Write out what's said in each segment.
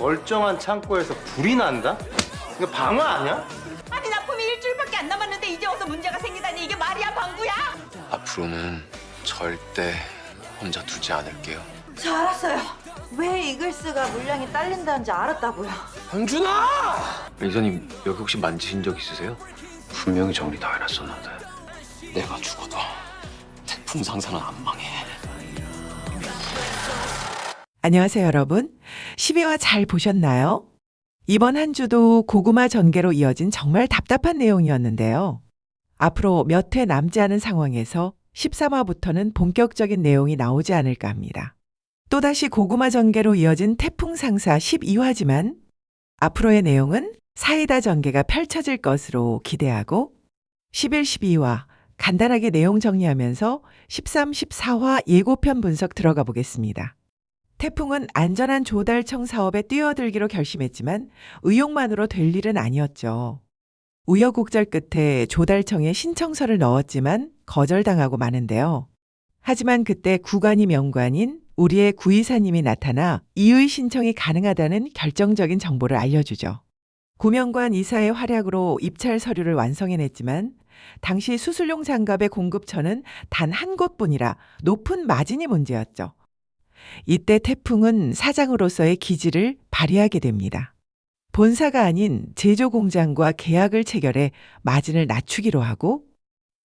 멀쩡한 창고에서 불이 난다? 이거 방화 아니야? 아니 납품이 일주일밖에 안 남았는데 이제 와서 문제가 생기다니 이게 말이야 방구야? 앞으로는 절대 혼자 두지 않을게요. 저 알았어요. 왜 이글스가 물량이 딸린다는지 알았다고요. 현준아! 이사님 여기 혹시 만지신 적 있으세요? 분명히 정리 다 해놨었는데. 내가 죽어도 태풍 상사는 안 망해. 안녕하세요, 여러분. 12화 잘 보셨나요? 이번 한 주도 고구마 전개로 이어진 정말 답답한 내용이었는데요. 앞으로 몇 회 남지 않은 상황에서 13화부터는 본격적인 내용이 나오지 않을까 합니다. 또다시 고구마 전개로 이어진 태풍 상사 12화지만 앞으로의 내용은 사이다 전개가 펼쳐질 것으로 기대하고 11, 12화 간단하게 내용 정리하면서 13, 14화 예고편 분석 들어가 보겠습니다. 태풍은 안전한 조달청 사업에 뛰어들기로 결심했지만 의욕만으로 될 일은 아니었죠. 우여곡절 끝에 조달청에 신청서를 넣었지만 거절당하고 마는데요. 하지만 그때 구관이 명관인 우리의 구이사님이 나타나 이의 신청이 가능하다는 결정적인 정보를 알려주죠. 구명관 이사의 활약으로 입찰 서류를 완성해냈지만 당시 수술용 장갑의 공급처는 단 한 곳뿐이라 높은 마진이 문제였죠. 이때 태풍은 사장으로서의 기지를 발휘하게 됩니다. 본사가 아닌 제조 공장과 계약을 체결해 마진을 낮추기로 하고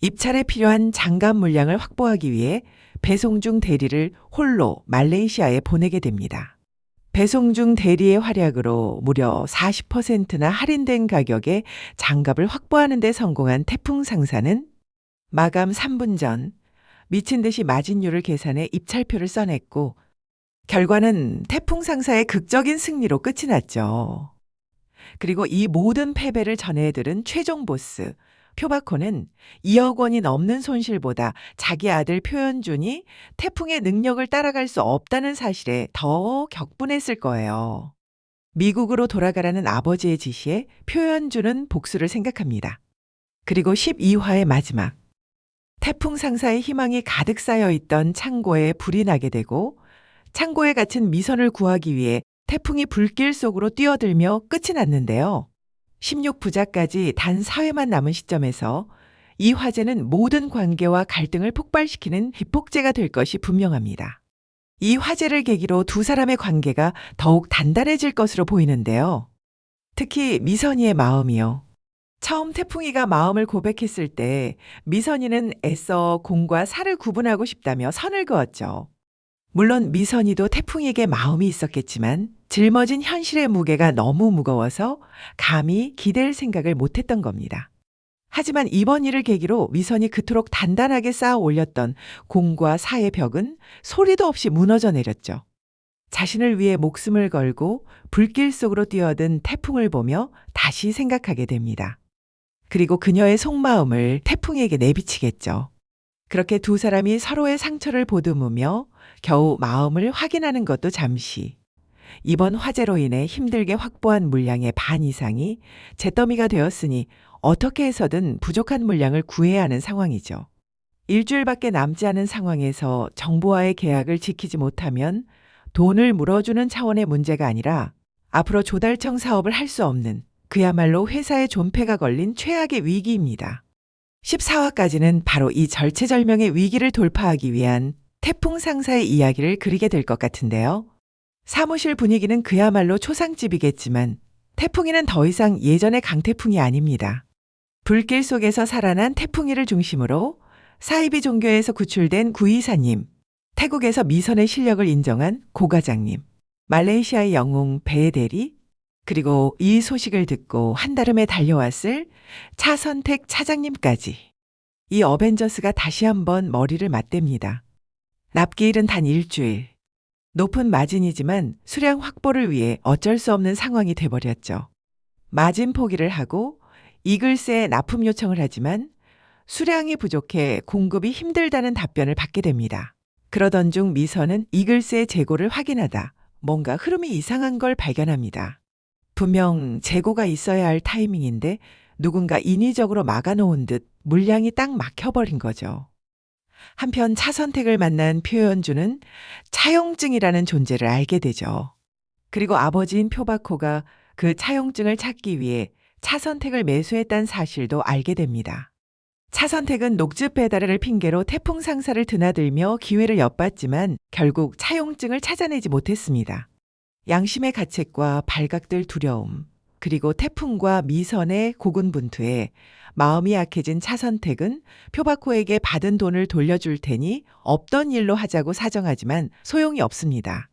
입찰에 필요한 장갑 물량을 확보하기 위해 배송중 대리를 홀로 말레이시아에 보내게 됩니다. 배송중 대리의 활약으로 무려 40%나 할인된 가격에 장갑을 확보하는 데 성공한 태풍 상사는 마감 3분 전 미친 듯이 마진율을 계산해 입찰표를 써냈고 결과는 태풍 상사의 극적인 승리로 끝이 났죠. 그리고 이 모든 패배를 전해들은 최종 보스 표바코는 2억 원이 넘는 손실보다 자기 아들 표현준이 태풍의 능력을 따라갈 수 없다는 사실에 더 격분했을 거예요. 미국으로 돌아가라는 아버지의 지시에 표현준은 복수를 생각합니다. 그리고 12화의 마지막 태풍 상사의 희망이 가득 쌓여 있던 창고에 불이 나게 되고 창고에 갇힌 미선을 구하기 위해 태풍이 불길 속으로 뛰어들며 끝이 났는데요. 16부작까지 단 4회만 남은 시점에서 이 화제는 모든 관계와 갈등을 폭발시키는 비폭제가 될 것이 분명합니다. 이 화제를 계기로 두 사람의 관계가 더욱 단단해질 것으로 보이는데요. 특히 미선이의 마음이요. 처음 태풍이가 마음을 고백했을 때 미선이는 애써 공과 사를 구분하고 싶다며 선을 그었죠. 물론 미선이도 태풍이에게 마음이 있었겠지만 짊어진 현실의 무게가 너무 무거워서 감히 기댈 생각을 못했던 겁니다. 하지만 이번 일을 계기로 미선이 그토록 단단하게 쌓아 올렸던 공과 사의 벽은 소리도 없이 무너져 내렸죠. 자신을 위해 목숨을 걸고 불길 속으로 뛰어든 태풍을 보며 다시 생각하게 됩니다. 그리고 그녀의 속마음을 태풍이에게 내비치겠죠. 그렇게 두 사람이 서로의 상처를 보듬으며 겨우 마음을 확인하는 것도 잠시. 이번 화재로 인해 힘들게 확보한 물량의 반 이상이 잿더미가 되었으니 어떻게 해서든 부족한 물량을 구해야 하는 상황이죠. 일주일밖에 남지 않은 상황에서 정부와의 계약을 지키지 못하면 돈을 물어주는 차원의 문제가 아니라 앞으로 조달청 사업을 할 수 없는 그야말로 회사의 존폐가 걸린 최악의 위기입니다. 14화까지는 바로 이 절체절명의 위기를 돌파하기 위한 태풍 상사의 이야기를 그리게 될 것 같은데요. 사무실 분위기는 그야말로 초상집이겠지만 태풍이는 더 이상 예전의 강태풍이 아닙니다. 불길 속에서 살아난 태풍이를 중심으로 사이비 종교에서 구출된 구이사님, 태국에서 미선의 실력을 인정한 고과장님, 말레이시아의 영웅 배대리, 그리고 이 소식을 듣고 한달음에 달려왔을 차선택 차장님까지 이 어벤져스가 다시 한번 머리를 맞댑니다. 납기일은 단 일주일. 높은 마진이지만 수량 확보를 위해 어쩔 수 없는 상황이 돼버렸죠. 마진 포기를 하고 이글스에 납품 요청을 하지만 수량이 부족해 공급이 힘들다는 답변을 받게 됩니다. 그러던 중 미선은 이글스의 재고를 확인하다 뭔가 흐름이 이상한 걸 발견합니다. 분명 재고가 있어야 할 타이밍인데 누군가 인위적으로 막아놓은 듯 물량이 딱 막혀버린 거죠. 한편 차선택을 만난 표현주는 차용증이라는 존재를 알게 되죠. 그리고 아버지인 표바코가 그 차용증을 찾기 위해 차선택을 매수했다는 사실도 알게 됩니다. 차선택은 녹즙 배달을 핑계로 태풍 상사를 드나들며 기회를 엿봤지만 결국 차용증을 찾아내지 못했습니다. 양심의 가책과 발각될 두려움, 그리고 태풍과 미선의 고군분투에 마음이 약해진 차선택은 표바코에게 받은 돈을 돌려줄 테니 없던 일로 하자고 사정하지만 소용이 없습니다.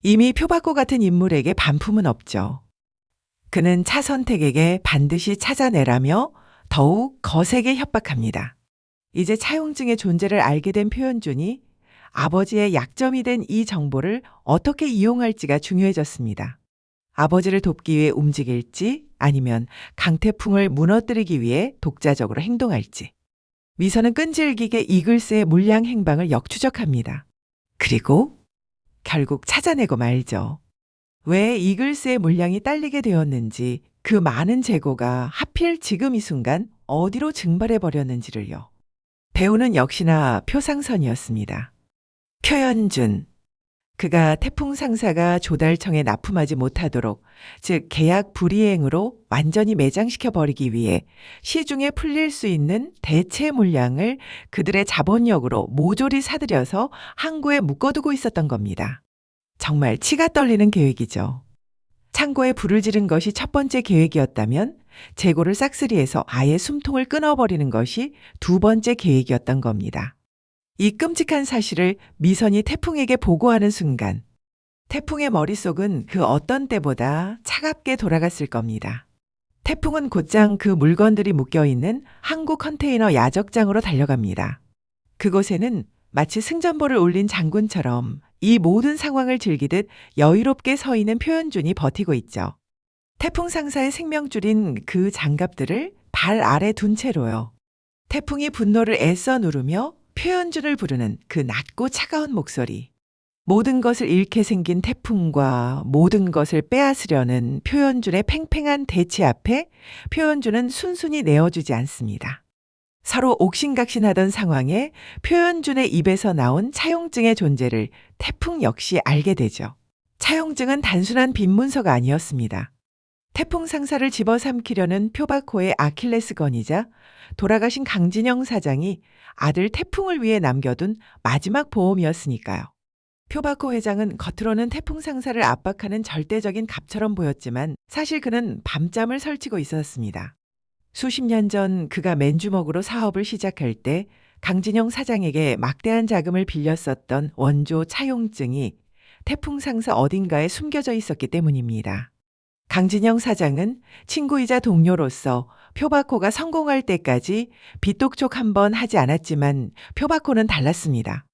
이미 표바코 같은 인물에게 반품은 없죠. 그는 차선택에게 반드시 찾아내라며 더욱 거세게 협박합니다. 이제 차용증의 존재를 알게 된 표현준이 아버지의 약점이 된 이 정보를 어떻게 이용할지가 중요해졌습니다. 아버지를 돕기 위해 움직일지 아니면 강태풍을 무너뜨리기 위해 독자적으로 행동할지. 미선은 끈질기게 이글스의 물량 행방을 역추적합니다. 그리고 결국 찾아내고 말죠. 왜 이글스의 물량이 딸리게 되었는지, 그 많은 재고가 하필 지금 이 순간 어디로 증발해 버렸는지를요. 배우는 역시나 표상선이었습니다. 표현준. 그가 태풍 상사가 조달청에 납품하지 못하도록, 즉 계약 불이행으로 완전히 매장시켜 버리기 위해 시중에 풀릴 수 있는 대체 물량을 그들의 자본력으로 모조리 사들여서 항구에 묶어두고 있었던 겁니다. 정말 치가 떨리는 계획이죠. 창고에 불을 지른 것이 첫 번째 계획이었다면 재고를 싹쓸이해서 아예 숨통을 끊어버리는 것이 두 번째 계획이었던 겁니다. 이 끔찍한 사실을 미선이 태풍에게 보고하는 순간 태풍의 머릿속은 그 어떤 때보다 차갑게 돌아갔을 겁니다. 태풍은 곧장 그 물건들이 묶여있는 항구 컨테이너 야적장으로 달려갑니다. 그곳에는 마치 승전보를 울린 장군처럼 이 모든 상황을 즐기듯 여유롭게 서 있는 표현준이 버티고 있죠. 태풍 상사의 생명줄인 그 장갑들을 발 아래 둔 채로요. 태풍이 분노를 애써 누르며 표현준을 부르는 그 낮고 차가운 목소리. 모든 것을 잃게 생긴 태풍과 모든 것을 빼앗으려는 표현준의 팽팽한 대치 앞에 표현준은 순순히 내어주지 않습니다. 서로 옥신각신하던 상황에 표현준의 입에서 나온 차용증의 존재를 태풍 역시 알게 되죠. 차용증은 단순한 빈문서가 아니었습니다. 태풍 상사를 집어삼키려는 표바코의 아킬레스건이자 돌아가신 강진영 사장이 아들 태풍을 위해 남겨둔 마지막 보험이었으니까요. 표바코 회장은 겉으로는 태풍 상사를 압박하는 절대적인 갑처럼 보였지만 사실 그는 밤잠을 설치고 있었습니다. 수십 년 전 그가 맨주먹으로 사업을 시작할 때 강진영 사장에게 막대한 자금을 빌렸었던 원조 차용증이 태풍 상사 어딘가에 숨겨져 있었기 때문입니다. 강진영 사장은 친구이자 동료로서 표바코가 성공할 때까지 빚독촉 한번 하지 않았지만 표바코는 달랐습니다.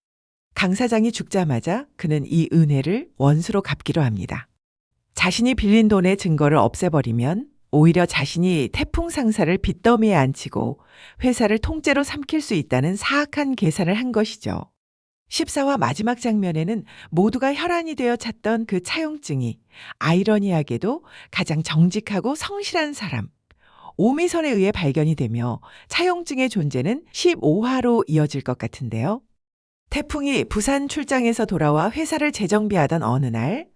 강 사장이 죽자마자 그는 이 은혜를 원수로 갚기로 합니다. 자신이 빌린 돈의 증거를 없애버리면 오히려 자신이 태풍 상사를 빚더미에 앉히고 회사를 통째로 삼킬 수 있다는 사악한 계산을 한 것이죠. 14화 마지막 장면에는 모두가 혈안이 되어 찾던 그 차용증이 아이러니하게도 가장 정직하고 성실한 사람, 오미선에 의해 발견이 되며 차용증의 존재는 15화로 이어질 것 같은데요. 태풍이 부산 출장에서 돌아와 회사를 재정비하던 어느 날,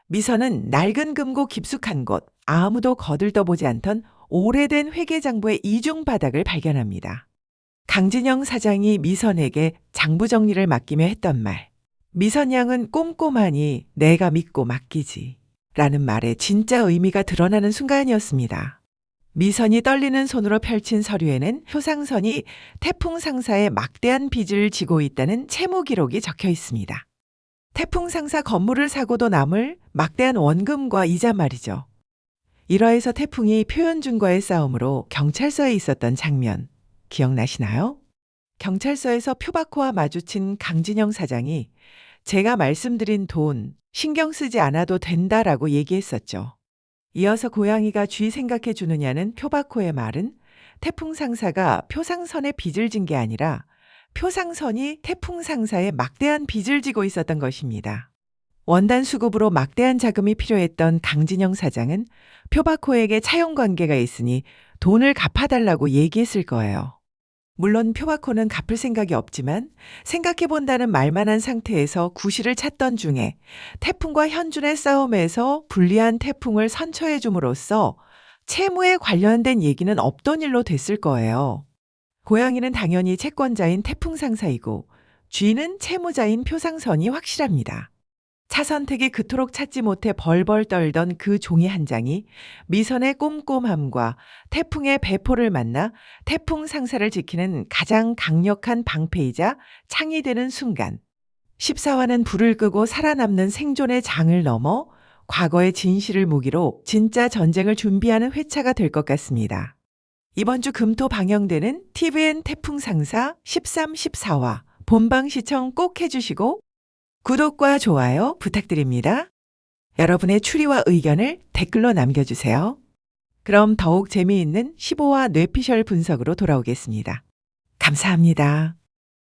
미선은 낡은 금고 깊숙한 곳, 아무도 거들떠보지 않던 오래된 회계장부의 이중 바닥을 발견합니다. 강진영 사장이 미선에게 장부 정리를 맡기며 했던 말, 미선 양은 꼼꼼하니 내가 믿고 맡기지 라는 말에 진짜 의미가 드러나는 순간이었습니다. 미선이 떨리는 손으로 펼친 서류에는 효상선이 태풍 상사의 막대한 빚을 지고 있다는 채무 기록이 적혀 있습니다. 태풍 상사 건물을 사고도 남을 막대한 원금과 이자 말이죠. 일화에서 태풍이 표현준과의 싸움으로 경찰서에 있었던 장면 기억나시나요? 경찰서에서 표바코와 마주친 강진영 사장이 제가 말씀드린 돈 신경 쓰지 않아도 된다라고 얘기했었죠. 이어서 고양이가 쥐 생각해 주느냐는 표바코의 말은 태풍 상사가 표상선에 빚을 진 게 아니라 표상선이 태풍 상사에 막대한 빚을 지고 있었던 것입니다. 원단 수급으로 막대한 자금이 필요했던 강진영 사장은 표바코에게 차용 관계가 있으니 돈을 갚아달라고 얘기했을 거예요. 물론 표바코는 갚을 생각이 없지만 생각해본다는 말만 한 상태에서 구실을 찾던 중에 태풍과 현준의 싸움에서 불리한 태풍을 선처해 줌으로써 채무에 관련된 얘기는 없던 일로 됐을 거예요. 고양이는 당연히 채권자인 태풍 상사이고 쥐는 채무자인 표상선이 확실합니다. 차 선택이 그토록 찾지 못해 벌벌 떨던 그 종이 한 장이 미선의 꼼꼼함과 태풍의 배포를 만나 태풍 상사를 지키는 가장 강력한 방패이자 창이 되는 순간 14화는 불을 끄고 살아남는 생존의 장을 넘어 과거의 진실을 무기로 진짜 전쟁을 준비하는 회차가 될 것 같습니다. 이번 주 금토 방영되는 TVN 태풍 상사 13, 14화 본방 시청 꼭 해주시고 구독과 좋아요 부탁드립니다. 여러분의 추리와 의견을 댓글로 남겨주세요. 그럼 더욱 재미있는 15화 뇌피셜 분석으로 돌아오겠습니다. 감사합니다.